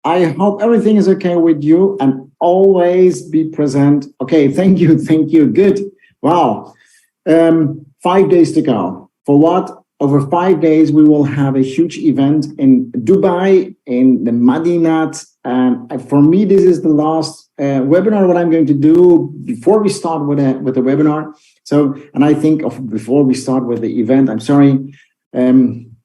I hope everything is okay with you, and always be present. Okay, thank you. Good. Wow. 5 days to go. For what? Over 5 days, we will have a huge event in Dubai, in the Madinat. And for me, this is the last webinar, what I'm going to do before we start with the webinar. So, and I think before we start with the event, I'm sorry,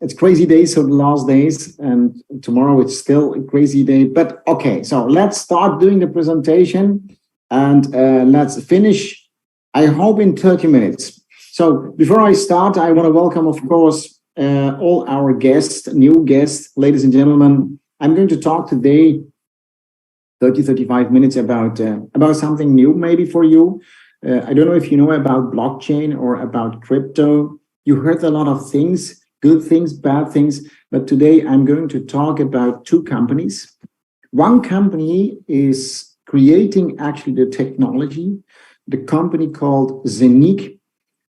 it's crazy days, so the last days, and tomorrow it's still a crazy day. But okay, so let's start doing the presentation, and let's finish, I hope, in 30 minutes. So before I start, I want to welcome, of course, all our guests, new guests, ladies and gentlemen. I'm going to talk today 35 minutes about something new, maybe for you. I don't know if you know about blockchain or about crypto. You heard a lot of things, good things, bad things, but today I'm going to talk about two companies. One company is creating actually the technology. The company called Zeniq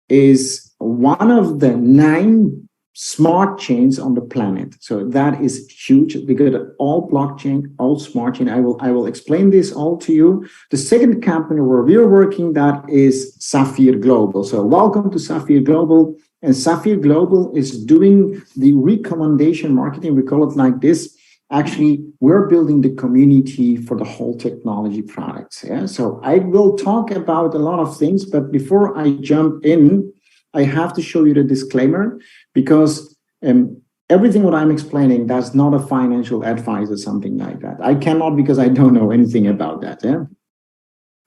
is one of the 9 smart chains on the planet. So that is huge. We got all blockchain, all smart chain. I will explain this all to you. The second company where we're working, that is Safir Global. So welcome to Safir Global. And Safir Global is doing the recommendation marketing. We call it like this. Actually, we're building the community for the whole technology products. Yeah. So I will talk about a lot of things, but before I jump in, I have to show you the disclaimer, because everything what I'm explaining, that's not a financial advice or something like that. I cannot, because I don't know anything about that. Yeah.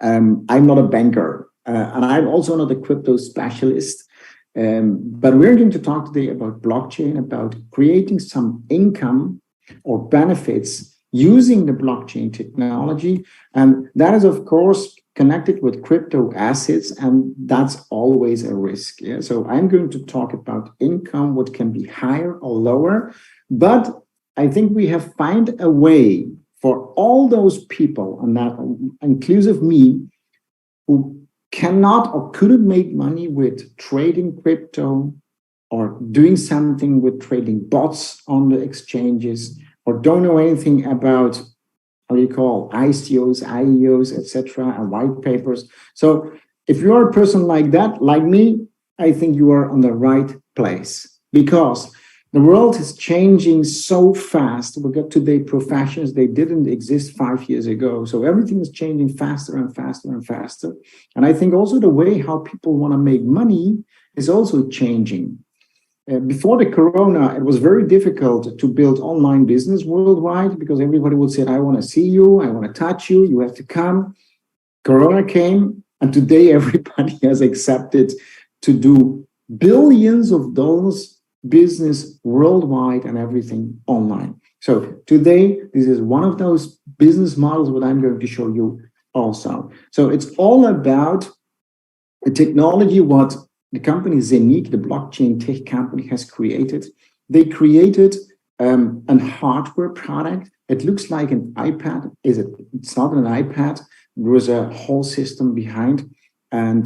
I'm not a banker, and I'm also not a crypto specialist. But we're going to talk today about blockchain, about creating some income or benefits using the blockchain technology. And that is, of course, connected with crypto assets, and that's always a risk. Yeah? So I'm going to talk about income, what can be higher or lower. But I think we have found a way for all those people, and that inclusive me, who cannot or couldn't make money with trading crypto or doing something with trading bots on the exchanges, or don't know anything about how you call ICOs, IEOs, etc., and white papers. So if you're a person like that, like me, I think you are on the right place, because the world is changing so fast. We got today professions, they didn't exist 5 years ago. So everything is changing faster and faster and faster. And I think also the way how people want to make money is also changing. Before the corona, it was very difficult to build online business worldwide, because everybody would say, I want to see you, I want to touch you, you have to come. Corona came, and today everybody has accepted to do billions of dollars business worldwide and everything online. So today, this is one of those business models what I'm going to show you also. So it's all about a technology what the company Zeniq, the blockchain tech company, has created. They created a hardware product. It looks like an iPad. It's not an iPad. There was a whole system behind, and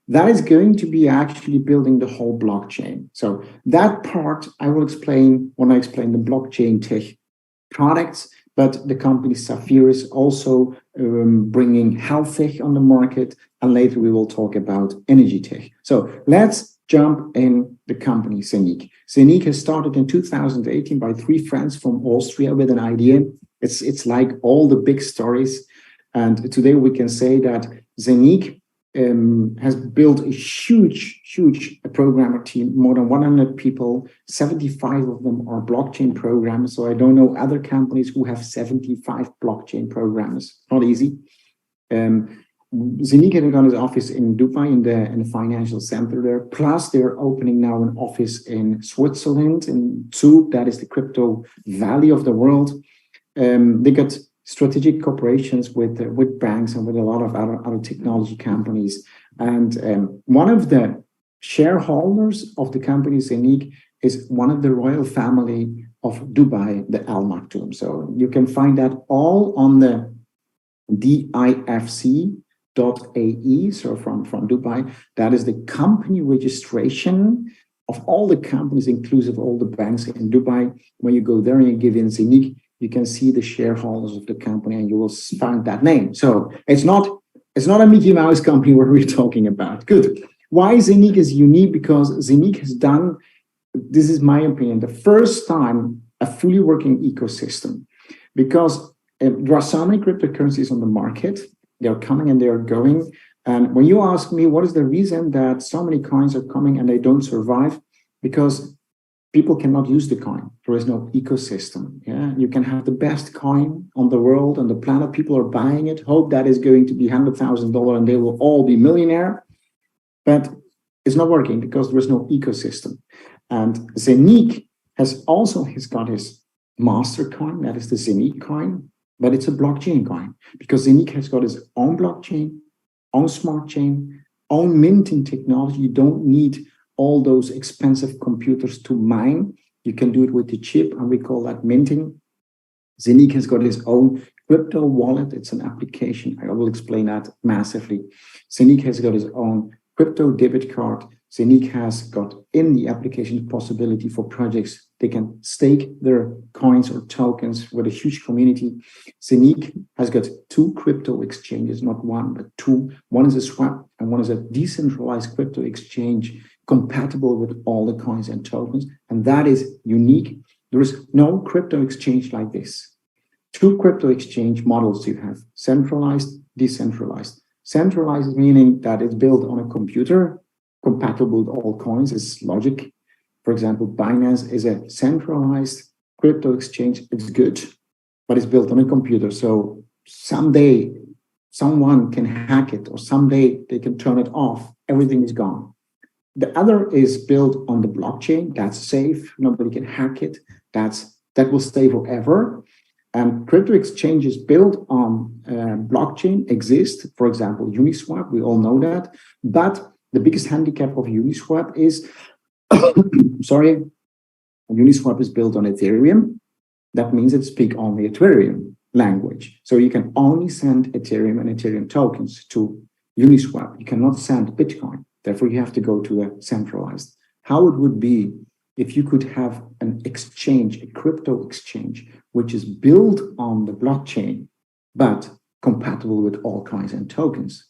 that is going to be actually building the whole blockchain. So that part I will explain when I explain the blockchain tech products. But the company Safir is also bringing health tech on the market, and later we will talk about energy tech. So let's jump in the company Zeniq. Zeniq has started in 2018 by 3 friends from Austria with an idea. It's like all the big stories, and today we can say that Zeniq has built a huge programmer team, more than 100 people. 75 of them are blockchain programmers. So I don't know other companies who have 75 blockchain programmers. Not easy. Zeniq has got his office in Dubai, in the financial center there. Plus, they're opening now an office in Switzerland, in Zug. That is the crypto valley of the world. They got strategic cooperations with banks and with a lot of other technology companies. And one of the shareholders of the company Zeniq is one of the royal family of Dubai, the Al Maktoum. So you can find that all on the DIFC.ae, so from Dubai. That is the company registration of all the companies, inclusive all the banks in Dubai. When you go there and you give in Zeniq, you can see the shareholders of the company and you will find that name. So it's not a Mickey Mouse company what we're talking about. Good. Why Zeniq is unique? Because Zeniq has done, this is my opinion, the first time a fully working ecosystem. Because there are so many cryptocurrencies on the market, they're coming and they're going. And when you ask me, what is the reason that so many coins are coming and they don't survive? Because people cannot use the coin. There is no ecosystem. Yeah, you can have the best coin on the world and the planet. People are buying it. Hope that is going to be $100,000 and they will all be millionaire. But it's not working because there is no ecosystem. And Zeniq has got his master coin, that is the Zeniq coin, but it's a blockchain coin because Zeniq has got his own blockchain, own smart chain, own minting technology. You don't need all those expensive computers to mine. You can do it with the chip, and we call that minting. Zeniq has got his own crypto wallet. It's an application. I will explain that massively. Zeniq has got his own crypto debit card. Zeniq has got in the application the possibility for projects. They can stake their coins or tokens with a huge community. Zeniq has got 2 crypto exchanges, not 1, but 2. One is a swap and one is a decentralized crypto exchange compatible with all the coins and tokens. And that is unique. There is no crypto exchange like this. 2 crypto exchange models you have: centralized, decentralized. Centralized meaning that it's built on a computer, compatible with all coins. It's logic. For example, Binance is a centralized crypto exchange. It's good, but it's built on a computer. So someday someone can hack it, or someday they can turn it off. Everything is gone. The other is built on the blockchain. That's safe. Nobody can hack it. That will stay forever. And crypto exchanges built on blockchain exist. For example, Uniswap, we all know that. But the biggest handicap of Uniswap is, Uniswap is built on Ethereum. That means it speaks only Ethereum language. So you can only send Ethereum and Ethereum tokens to Uniswap. You cannot send Bitcoin. Therefore, you have to go to a centralized. How it would be if you could have an exchange, a crypto exchange, which is built on the blockchain, but compatible with all coins and tokens.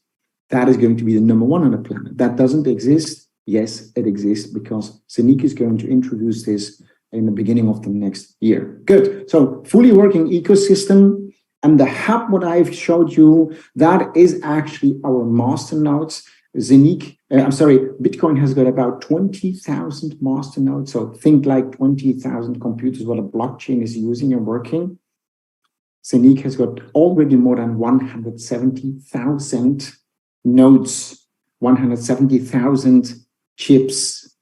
That is going to be the number 1 on the planet. That doesn't exist. Yes, it exists because Zeniq is going to introduce this in the beginning of the next year. Good. So fully working ecosystem. And the hub, what I've showed you, that is actually our masternodes. Bitcoin has got about 20,000 masternodes. So think like 20,000 computers, what a blockchain is using and working. Zeniq has got already more than 170,000 nodes, 170,000 chips.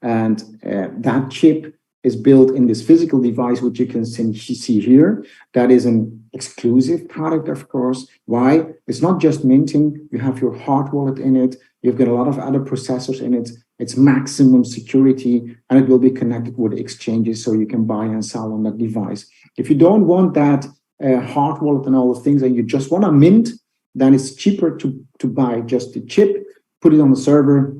And that chip is built in this physical device, which you can see here. That is an exclusive product, of course. Why? It's not just minting. You have your hard wallet in it. You've got a lot of other processors in it. It's maximum security, and it will be connected with exchanges, so you can buy and sell on that device. If you don't want that hard wallet and all the things, and you just want to mint, then it's cheaper to buy just the chip, put it on the server,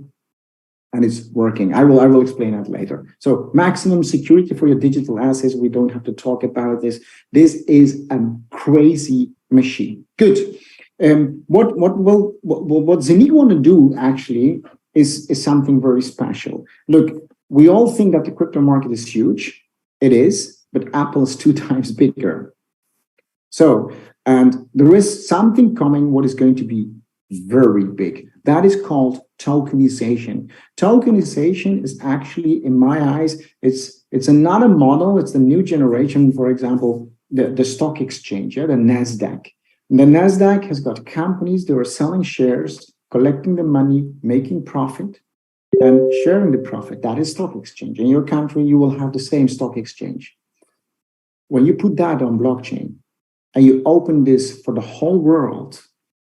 and it's working. I will explain that later. So maximum security for your digital assets. We don't have to talk about this. This is a crazy machine. Good. What Zeniq want to do actually is something very special. Look, we all think that the crypto market is huge. It is, but Apple is 2 times bigger. So, and there is something coming what is going to be very big. That is called tokenization. Tokenization is actually, in my eyes, it's another model. It's the new generation. For example, the stock exchange, the Nasdaq. And the Nasdaq has got companies that are selling shares, collecting the money, making profit, and sharing the profit. That is stock exchange. In your country, you will have the same stock exchange. When you put that on blockchain and you open this for the whole world,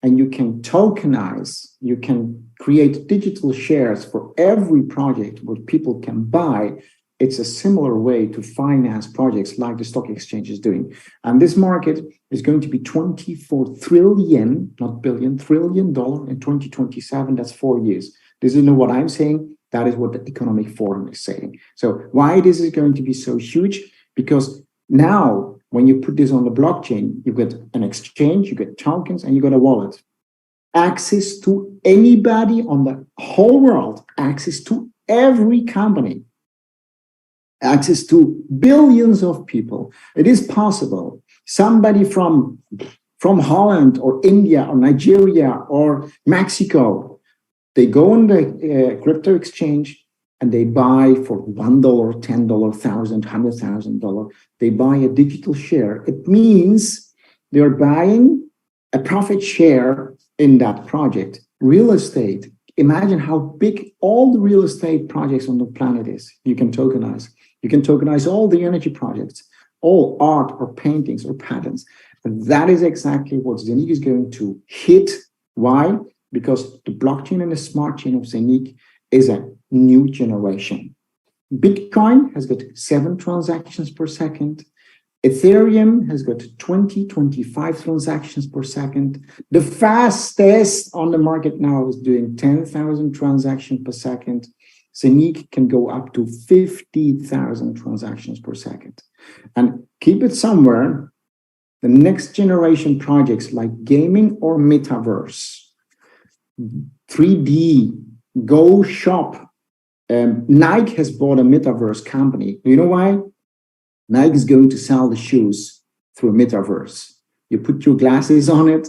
and you can tokenize, you can create digital shares for every project where people can buy. It's a similar way to finance projects like the stock exchange is doing. And this market is going to be 24 trillion, not billion, $1 trillion in 2027. That's 4 years. This is not what I'm saying. That is what the Economic Forum is saying. So why this is going to be so huge? Because now when you put this on the blockchain, you get an exchange, you get tokens, and you get a wallet. Access to anybody on the whole world, access to every company, access to billions of people. It is possible. Somebody from Holland or India or Nigeria or Mexico, they go on the crypto exchange and they buy for $1, $10, $1,000, $100,000. They buy a digital share. It means they're buying a profit share in that project. Real estate. Imagine how big all the real estate projects on the planet is. You can tokenize. You can tokenize all the energy projects, all art or paintings or patents. And that is exactly what Zeniq is going to hit. Why? Because the blockchain and the smart chain of Zeniq is a new generation. Bitcoin has got 7 transactions per second. Ethereum has got 25 transactions per second. The fastest on the market now is doing 10,000 transactions per second. Zeniq can go up to 50,000 transactions per second. And keep it somewhere, the next generation projects like gaming or metaverse, 3D, go shop. Nike has bought a metaverse company. Do you know why? Nike is going to sell the shoes through a metaverse. You put your glasses on it,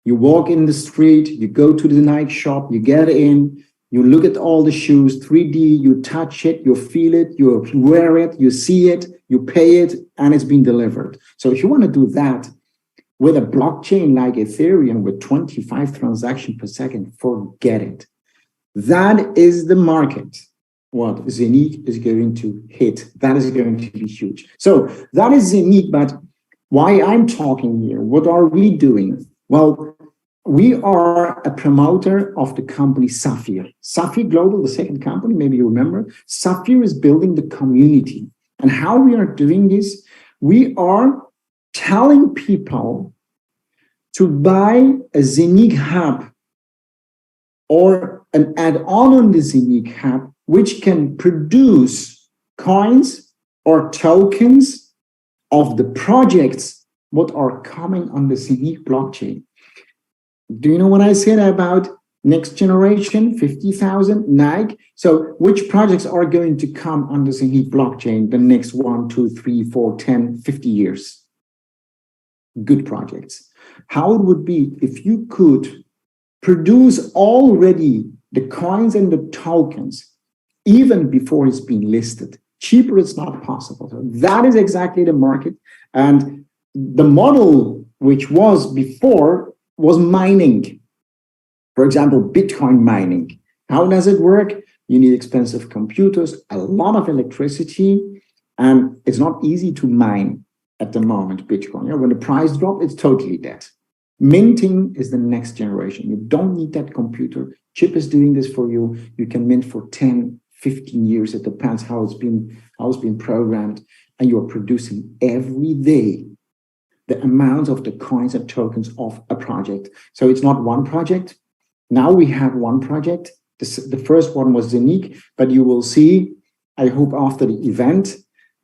you walk in the street, you go to the Nike shop, you get in, you look at all the shoes, 3D, you touch it, you feel it, you wear it, you see it, you pay it, and it's been delivered. So if you want to do that with a blockchain like Ethereum with 25 transactions per second, forget it. That is the market. What Zeniq is going to hit. That is going to be huge. So that is Zeniq, but why I'm talking here, what are we doing? Well, we are a promoter of the company Safir. Safir Global, the second company, maybe you remember. Safir is building the community. And how we are doing this, we are telling people to buy a Zeniq Hub or an add-on on the Zeniq Hub, which can produce coins or tokens of the projects what are coming on the Zeniq blockchain. Do you know what I said about next generation, 50,000, Nike? So which projects are going to come on the Zeniq blockchain the next 1, 2, 3, 4, 10, 50 years? Good projects. How it would be if you could produce already the coins and the tokens even before it's been listed. Cheaper, it's not possible. So that is exactly the market. And the model which was before was mining. For example, Bitcoin mining. How does it work? You need expensive computers, a lot of electricity, and it's not easy to mine at the moment, Bitcoin. You know, when the price drops, it's totally dead. Minting is the next generation. You don't need that computer. Chip is doing this for you. You can mint for 10, 15 years. It depends how it's been programmed. And you're producing every day the amount of the coins and tokens of a project. So it's not one project. Now we have one project. The first one was Zeniq, but you will see, I hope after the event,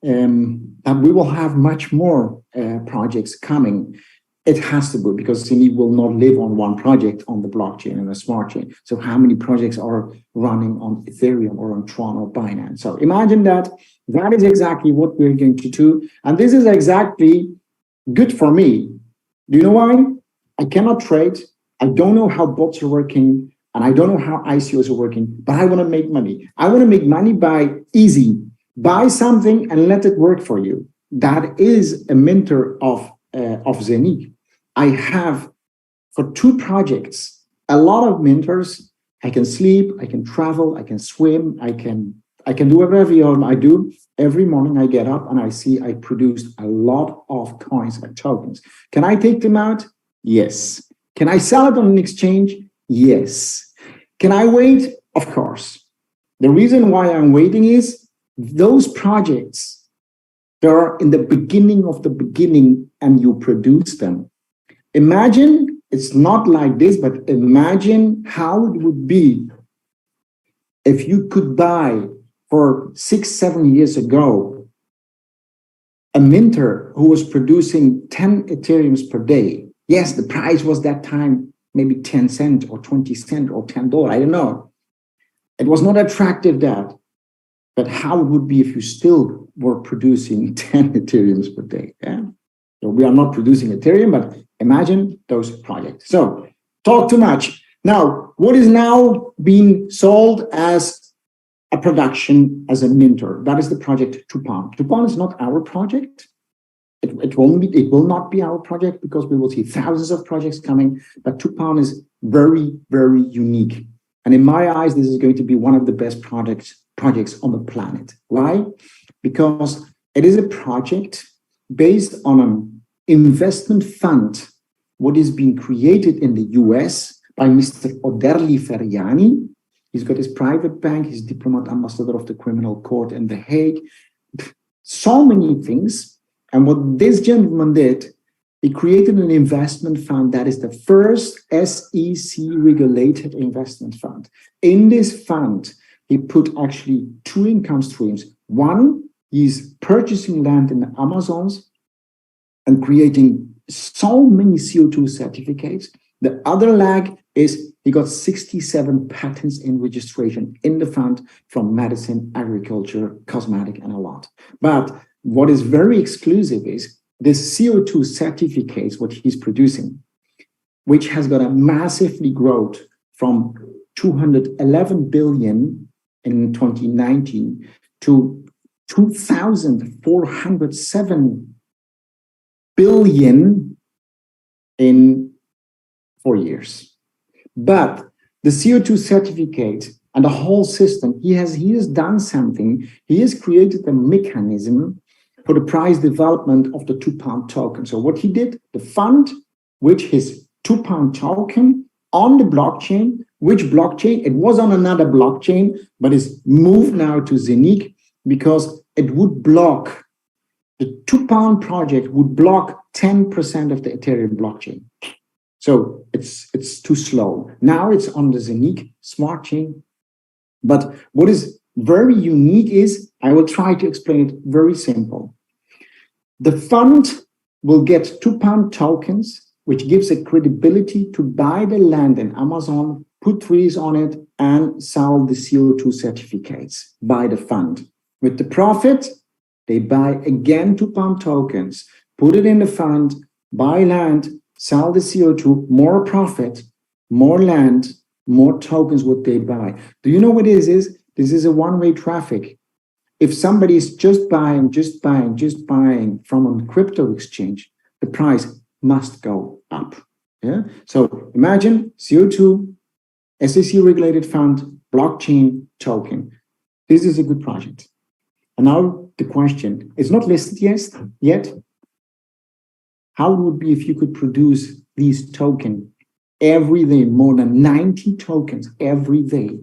that we will have much more projects coming. It has to be, because Zeniq will not live on one project on the blockchain and the smart chain. So how many projects are running on Ethereum or on Tron or Binance? So imagine that. That is exactly what we're going to do. And this is exactly good for me. Do you know why? I cannot trade. I don't know how bots are working, and I don't know how ICOs are working, but I want to make money. I want to make money by easy. Buy something and let it work for you. That is a mentor of Zeniq. I have, for 2 projects, a lot of mentors. I can sleep, I can travel, I can swim, I can do whatever I do. Every morning I get up and I see I produced a lot of coins and tokens. Can I take them out? Yes. Can I sell it on an exchange? Yes. Can I wait? Of course. The reason why I'm waiting is those projects, they're in the beginning of the beginning and you produce them. Imagine, it's not like this, but imagine how it would be if you could buy for 6, 7 years ago a minter who was producing 10 Ethereums per day. Yes, the price was that time maybe 10 cents or 20 cents or $10. I don't know. It was not attractive that. But how it would be if you still were producing 10 Ethereums per day? Yeah. So we are not producing Ethereum, but imagine those projects. So talk too much. Now, what is now being sold as a production as a minter? That is the project Tupan. Tupan is not our project. It will not be our project because we will see thousands of projects coming. But Tupan is very, very unique. And in my eyes, this is going to be one of the best projects on the planet. Why? Because it is a project based on an investment fund, what is being created in the US by Mr. Oderli Feriani. He's got his private bank, he's diplomat ambassador of the criminal court in The Hague. So many things. And what this gentleman did, he created an investment fund that is the first SEC regulated investment fund. In this fund, he put actually two income streams. One, he's purchasing land in the Amazons and creating so many CO2 certificates. The other leg is he got 67 patents in registration in the fund from medicine, agriculture, cosmetic, and a lot. But what is very exclusive is this CO2 certificates, what he's producing, which has got a massively growth from 211 billion in 2019 to 2,407 billion in 4 years. But the CO2 certificate and the whole system, he has done something. He has created a mechanism for the price development of the £2 token. So what he did, the fund, which his £2 token on the blockchain, which blockchain? It was on another blockchain, but it's moved now to Zeniq because it would block, the £2 project would block 10% of the Ethereum blockchain. So it's too slow. Now it's on the Zeniq smart chain. But what is very unique is, I will try to explain it very simple. The fund will get £2 tokens, which gives a credibility to buy the land in Amazon, put trees on it, and sell the CO2 certificates by the fund. With the profit, they buy again £2 tokens, put it in the fund, buy land, sell the CO2, more profit, more land, more tokens would they buy. Do you know what this is? This is a one-way traffic. If somebody is just buying from a crypto exchange, the price must go up. Yeah. So imagine CO2, SEC regulated fund, blockchain token. This is a good project. And now the question, it's not listed yet. How it would be if you could produce these tokens every day, more than 90 tokens every day?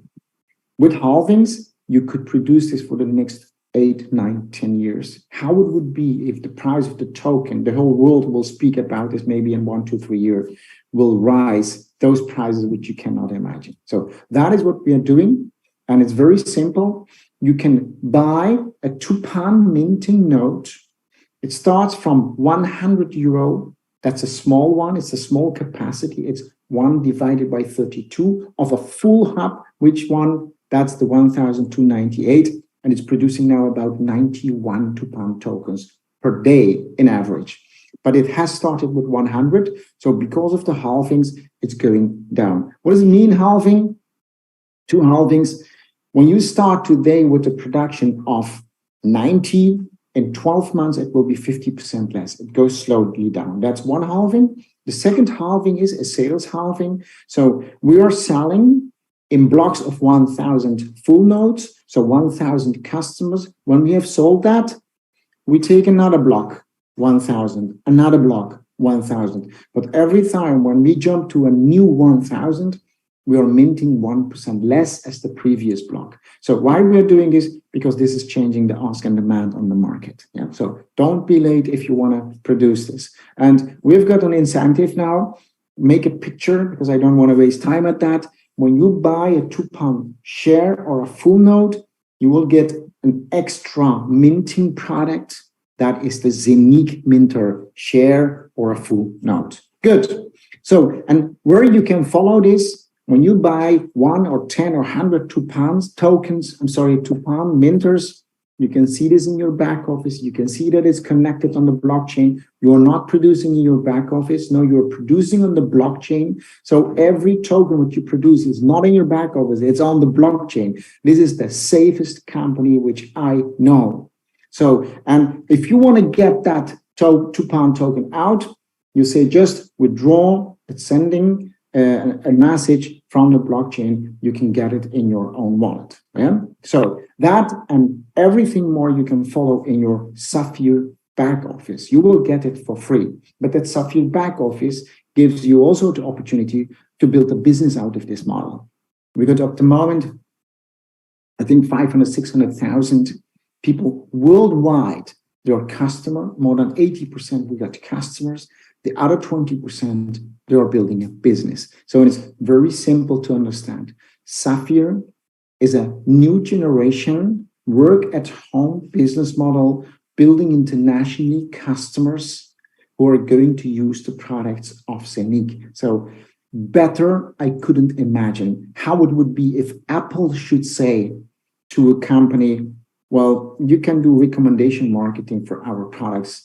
With halvings, you could produce this for the next 8, 9, 10 years. How it would be if the price of the token, the whole world will speak about this maybe in 1, 2, 3 years, will rise those prices which you cannot imagine. So that is what we are doing. And it's very simple. You can buy a £2 minting note. It starts from €100. That's a small one. It's a small capacity. It's 1 divided by 32 of a full hub. Which one? That's the 1,298. And it's producing now about 91 £2 tokens per day in average. But it has started with 100. So because of the halvings, it's going down. What does it mean, halving? 2 halvings. When you start today with a production of 90, in 12 months, it will be 50% less. It goes slowly down. That's one halving. The second halving is a sales halving. So we are selling in blocks of 1,000 full nodes, so 1,000 customers. When we have sold that, we take another block, 1,000, another block, 1,000. But every time when we jump to a new 1,000, we are minting 1% less as the previous block. So why we are doing this? Because this is changing the ask and demand on the market. Yeah. So don't be late if you want to produce this. And we've got an incentive now. Make a picture because I don't want to waste time at that. When you buy a £2 share or a full node, you will get an extra minting product that is the Zeniq Minter share or a full note. Good. So, and where you can follow this, when you buy 1 or 10 or 100 £2 minters, you can see this in your back office. You can see that it's connected on the blockchain. You are not producing in your back office. No, you're producing on the blockchain. So every token which you produce is not in your back office. It's on the blockchain. This is the safest company which I know. So, and if you want to get that £2 token out, you say just withdraw. It's sending a message from the blockchain. You can get it in your own wallet. Yeah. So that and everything more you can follow in your Safir back office. You will get it for free. But that Safir back office gives you also the opportunity to build a business out of this model. We got at the moment, I think 500, 600,000 people worldwide. They are customer. More than 80% we got customers. The other 20%, they are building a business. So it's very simple to understand. Safir is a new generation work-at-home business model, building internationally customers who are going to use the products of Zeniq. So better, I couldn't imagine how it would be if Apple should say to a company, well, you can do recommendation marketing for our products.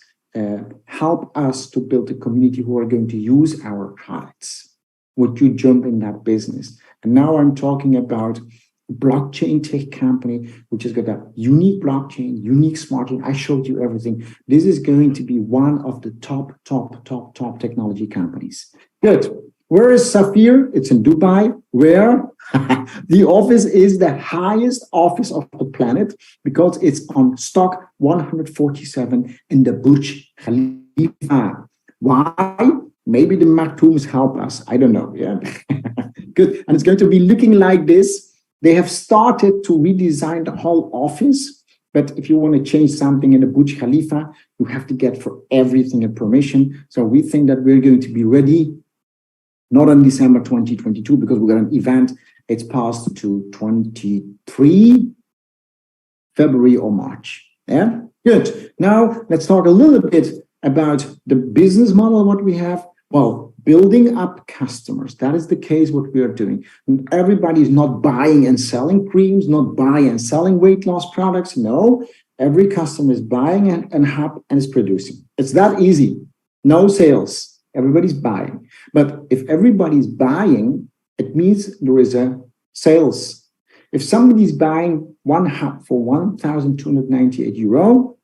Help us to build a community who are going to use our products. Would you jump in that business? And now I'm talking about a blockchain tech company, which has got a unique blockchain, unique smart chain. I showed you everything. This is going to be one of the top technology companies. Good. Where is Safir? It's in Dubai, where the office is the highest office of the planet because it's on stock 147 in the Burj Khalifa. Why? Maybe the Maktoums help us. I don't know. Yeah. Good. And it's going to be looking like this. They have started to redesign the whole office. But if you want to change something in the Burj Khalifa, you have to get for everything a permission. So we think that we're going to be ready. Not in December 2022, because we got an event. It's passed to 23 February or March. Yeah, good. Now let's talk a little bit about the business model. What we have, well, building up customers. That is the case. What we are doing. And everybody is not buying and selling creams, not buying and selling weight loss products. No, every customer is buying and is producing. It's that easy. No sales. Everybody's buying. But if everybody's buying, it means there is a sales. If somebody's buying one hub for €1,298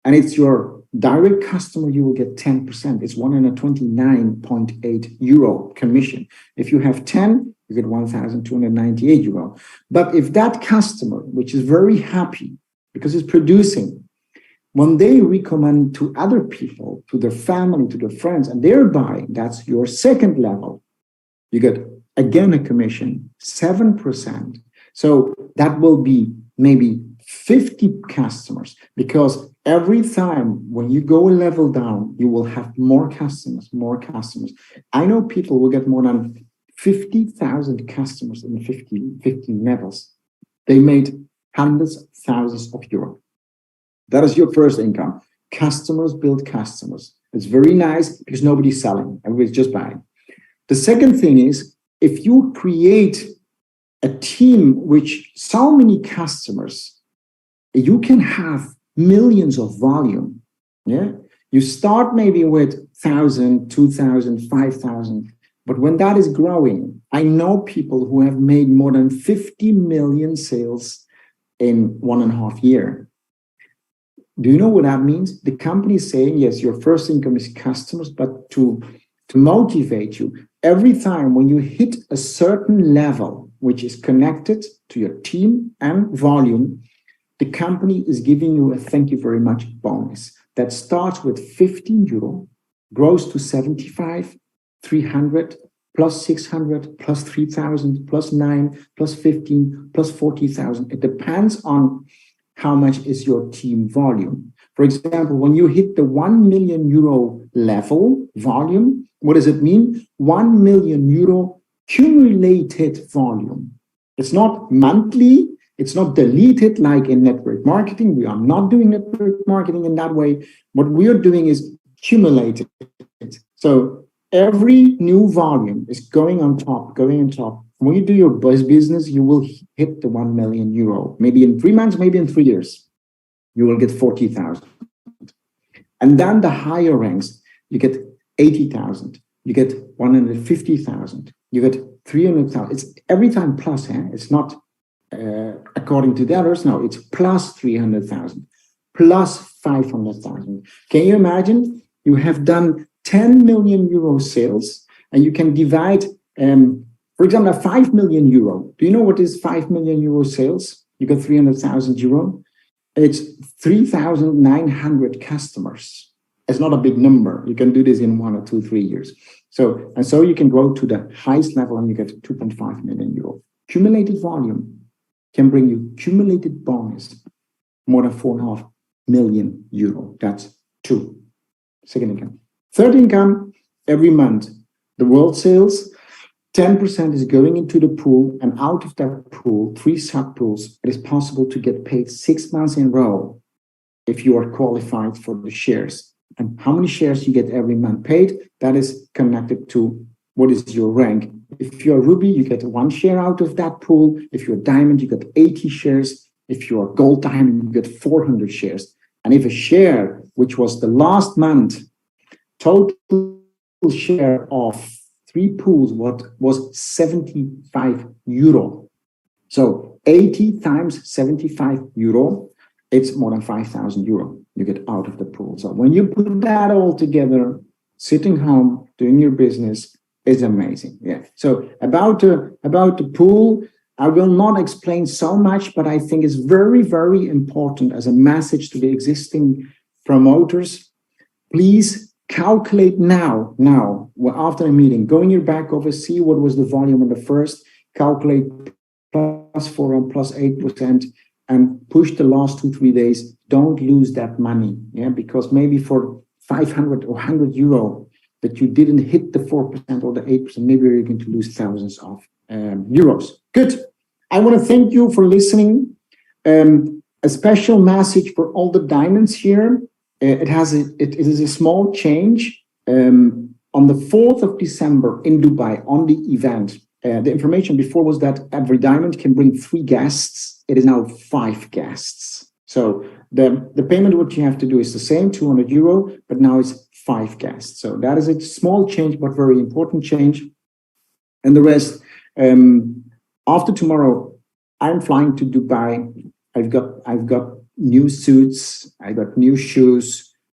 and it's your direct customer, you will get 10%. It's €129.8 commission. If you have 10, you get €1,298. But if that customer, which is very happy because it's producing, when they recommend to other people, to their family, to their friends, and they're buying, that's your second level. You get, again, a commission, 7%. So that will be maybe 50 customers, because every time when you go a level down, you will have more customers. I know people will get more than 50,000 customers in 15 levels. They made hundreds of thousands of euros. That is your first income. Customers build customers. It's very nice because nobody's selling. Everybody's just buying. The second thing is, if you create a team which so many customers, you can have millions of volume. Yeah. You start maybe with 1,000, 2,000, 5,000. But when that is growing, I know people who have made more than 50 million sales in 1.5 years. Do you know what that means? The company is saying, yes, your first income is customers, but to motivate you, every time when you hit a certain level, which is connected to your team and volume, the company is giving you a thank you very much bonus that starts with €15, grows to 75, 300, plus 600, plus 3,000, plus 9, plus 15, plus 40,000. It depends on how much is your team volume. For example, when you hit the €1 million level volume, what does it mean? €1 million cumulated volume. It's not monthly, It's not deleted like in network marketing. We are not doing network marketing in that way. What we are doing is accumulated. So every new volume is going on top. When you do your business, you will hit the 1 million euro. Maybe in 3 months, maybe in 3 years, you will get 40,000. And then the higher ranks, you get 80,000. You get 150,000. You get 300,000. It's every time plus. It's not according to the others. No, it's plus 300,000, plus 500,000. Can you imagine? You have done 10 million euro sales, and you can divide, for example, 5 million euro. Do you know what is 5 million euro sales? You got 300,000 euro. It's 3,900 customers. It's not a big number. You can do this in 1 or 2, 3 years. So you can go to the highest level and you get 2.5 million euro. Cumulated volume can bring you cumulated bonus more than 4.5 million euro. That's 2. Second income. Third income, every month, the world sales, 10% is going into the pool, and out of that pool, 3 sub-pools, it is possible to get paid 6 months in a row if you are qualified for the shares. And how many shares you get every month paid, that is connected to what is your rank. If you're Ruby, you get 1 share out of that pool. If you're Diamond, you get 80 shares. If you're Gold Diamond, you get 400 shares. And if a share, which was the last month, total share of 3 pools, what was 75 euro. So 80 times 75 euro, it's more than 5,000 euro you get out of the pool. So when you put that all together, sitting home, doing your business, is amazing. Yeah. So about the pool, I will not explain so much, but I think it's very, very important as a message to the existing promoters. Please calculate now, after a meeting, go in your back office, see what was the volume in the first, calculate +4 and +8%, and push the last 2-3 days. Don't lose that money, because maybe for 500 or 100 euro that you didn't hit the 4% or the 8%, maybe you're going to lose thousands of euros. Good. I want to thank you for listening. A special message for all the diamonds here. It is a small change. On the 4th of December in Dubai, on the event, the information before was that every diamond can bring 3 guests. It is now 5 guests. So the payment what you have to do is the same, 200 euro, but now it's 5 guests. So that is a small change, but very important change. And the rest, after tomorrow, I'm flying to Dubai. I've got new suits. I got new shoes.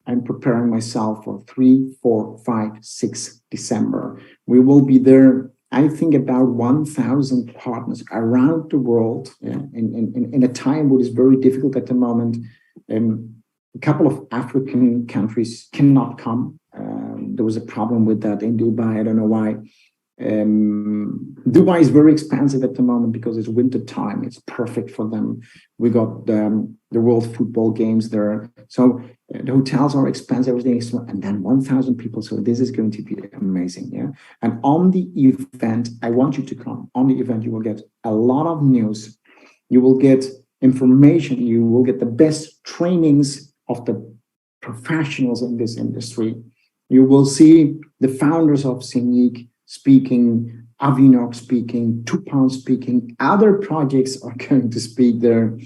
I'm preparing myself for 3, 4, 5, 6 December. We will be there, I think, about 1,000 partners around the world, in a time what is very difficult at the moment. A couple of African countries cannot come. There was a problem with that in Dubai. I don't know why. Dubai is very expensive at the moment because it's winter time. It's perfect for them. We got the World Football Games there. So the hotels are expensive, everything is, and then 1,000 people. So this is going to be amazing. Yeah. And on the event, I want you to come. On the event, you will get a lot of news. You will get information. You will get the best trainings of the professionals in this industry. You will see the founders of Zeniq speaking, Avinok speaking, Tupan speaking, other projects are going to speak there.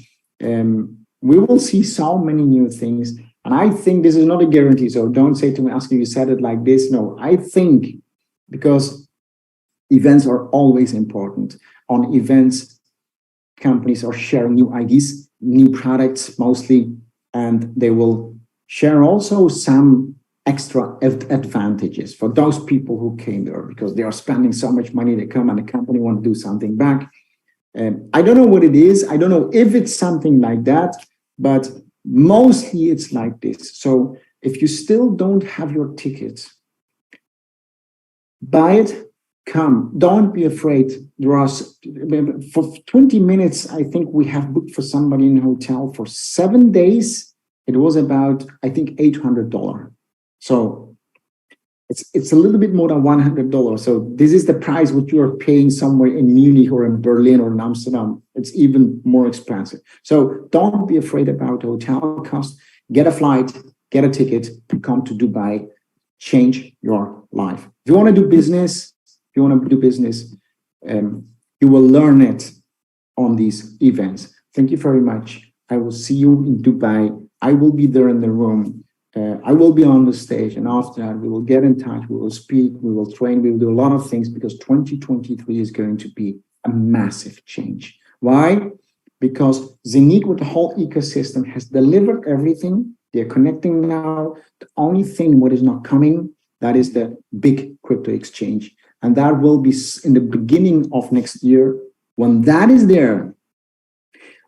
We will see so many new things. And I think this is not a guarantee. So don't say to me, asking you said it like this. No, I think because events are always important. On events, companies are sharing new ideas, new products mostly, and they will share also some extra advantages for those people who came there because they are spending so much money. They come and the company want to do something back. I don't know what it is. I don't know if it's something like that, but mostly it's like this. So if you still don't have your ticket, buy it, come. Don't be afraid. There are, for 20 minutes, I think we have booked for somebody in a hotel for 7 days. It was about, I think, $800. So it's a little bit more than $100. So this is the price which you are paying somewhere in Munich or in Berlin or in Amsterdam. It's even more expensive. So don't be afraid about the hotel cost. Get a flight, get a ticket, and come to Dubai. Change your life. If you want to do business, you will learn it on these events. Thank you very much. I will see you in Dubai. I will be there in the room. I will be on the stage, and after that, we will get in touch. We will speak. We will train. We will do a lot of things because 2023 is going to be a massive change. Why? Because Zeniq, with the whole ecosystem, has delivered everything. They're connecting now. The only thing what is not coming, that is the big crypto exchange. And that will be in the beginning of next year. When that is there,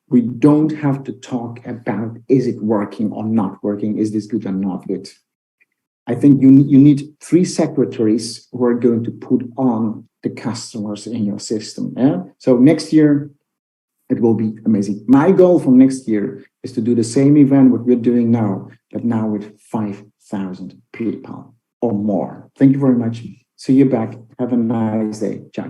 we don't have to talk about, is it working or not working? Is this good or not good? I think you need 3 secretaries who are going to put on the customers in your system. Yeah? So next year, it will be amazing. My goal for next year is to do the same event what we're doing now, but now with 5,000 people or more. Thank you very much. See you back. Have a nice day. Ciao.